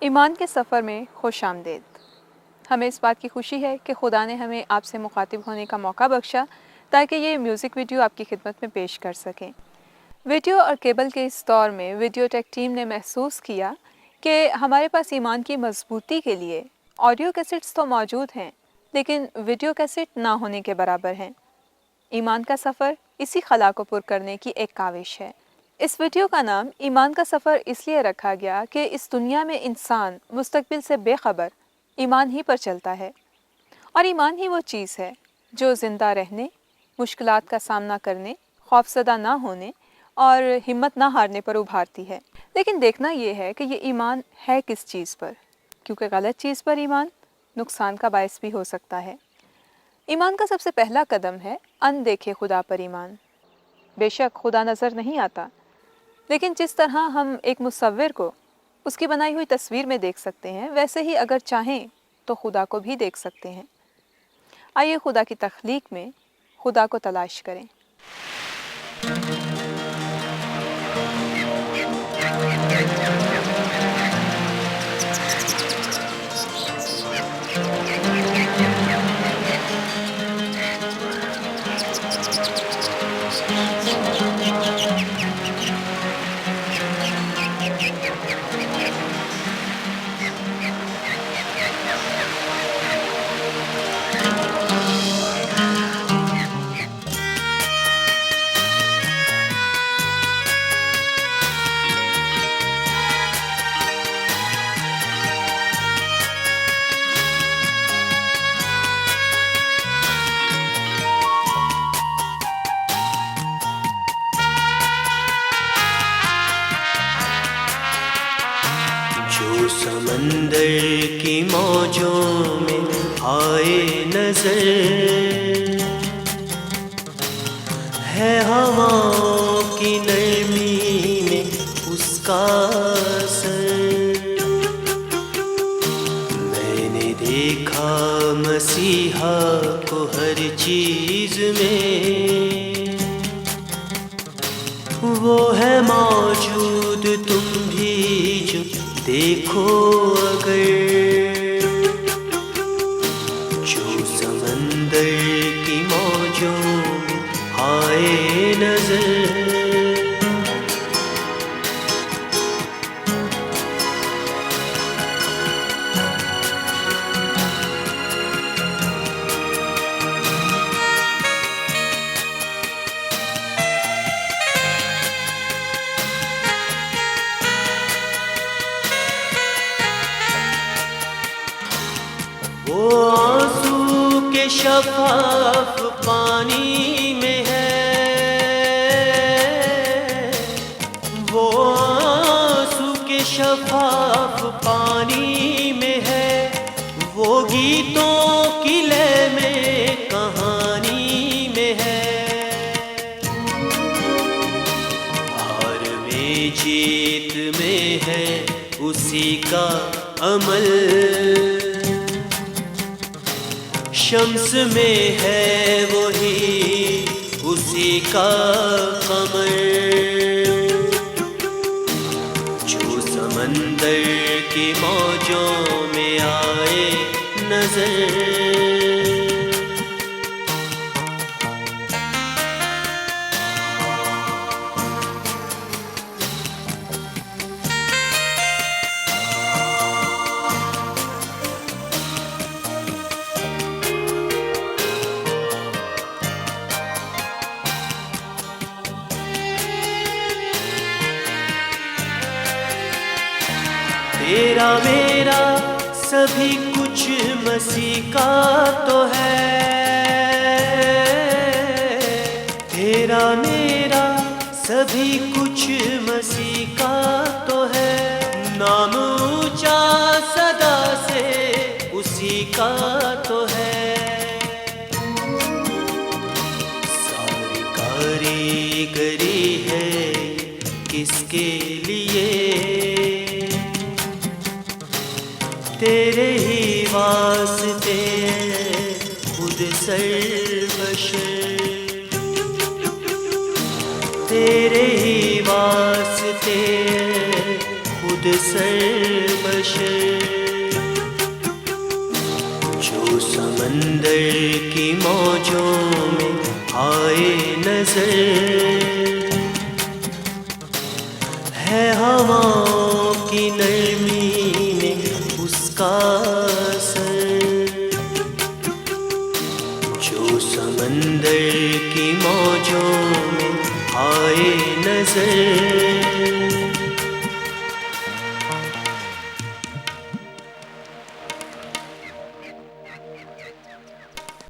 ईमान के सफ़र में खुश आमदीद। हमें इस बात की खुशी है कि खुदा ने हमें आपसे मुखातिब होने का मौका बख्शा ताकि ये म्यूज़िक वीडियो आपकी खिदमत में पेश कर सकें। वीडियो और केबल के इस दौर में वीडियो टेक टीम ने महसूस किया कि हमारे पास ईमान की मजबूती के लिए ऑडियो कैसेट्स तो मौजूद हैं, लेकिन वीडियो कैसेट ना होने के बराबर हैं। ईमान का सफ़र इसी खला को पुर करने की एक काविश है। इस वीडियो का नाम ईमान का सफ़र इसलिए रखा गया कि इस दुनिया में इंसान मुस्तकबिल से बेखबर ईमान ही पर चलता है, और ईमान ही वो चीज़ है जो ज़िंदा रहने, मुश्किलात का सामना करने, खौफज़दा ना होने और हिम्मत ना हारने पर उभारती है। लेकिन देखना ये है कि ये ईमान है किस चीज़ पर, क्योंकि गलत चीज़ पर ईमान नुकसान का बायस भी हो सकता है। ईमान का सबसे पहला कदम है अनदेखे खुदा पर ईमान। बेशक खुदा नज़र नहीं आता, लेकिन जिस तरह हम एक मुसव्विर को उसकी बनाई हुई तस्वीर में देख सकते हैं, वैसे ही अगर चाहें तो खुदा को भी देख सकते हैं। आइए खुदा की तख्लीक में खुदा को तलाश करें। जो समंदर की मौजों में आए नजर, है हवाओं की नरमी में उसका असर। मैंने देखा मसीहा को हर चीज में, वो है मौजूद, तुम भी जो देखो अगर। जो समंदर की मौजों में आए नजर, वो आंसू के शफाफ पानी में है, वो आंसू के शफाफ पानी में है, वो गीतों की लय में कहानी में है। हार में जीत में है उसी का अमल, शम्स में है वही उसी का कमर। जो समंदर की मौजों में आए नजर, तेरा मेरा सभी कुछ मसीह का तो है। तेरा मेरा सभी कुछ मसीह का तो है, नाम ऊंचा सदा से उसी का तो है। सारी कारीगरी है किसके लिए, तेरे ही वास्ते खुद सर्वशर, तेरे ही वास्ते खुद खुद सर्वशर, जो समंदर की मौजों में आए नजर, है हवाओं की नरमी में उसका असर, जो समंदर की मौजों में आए नजर,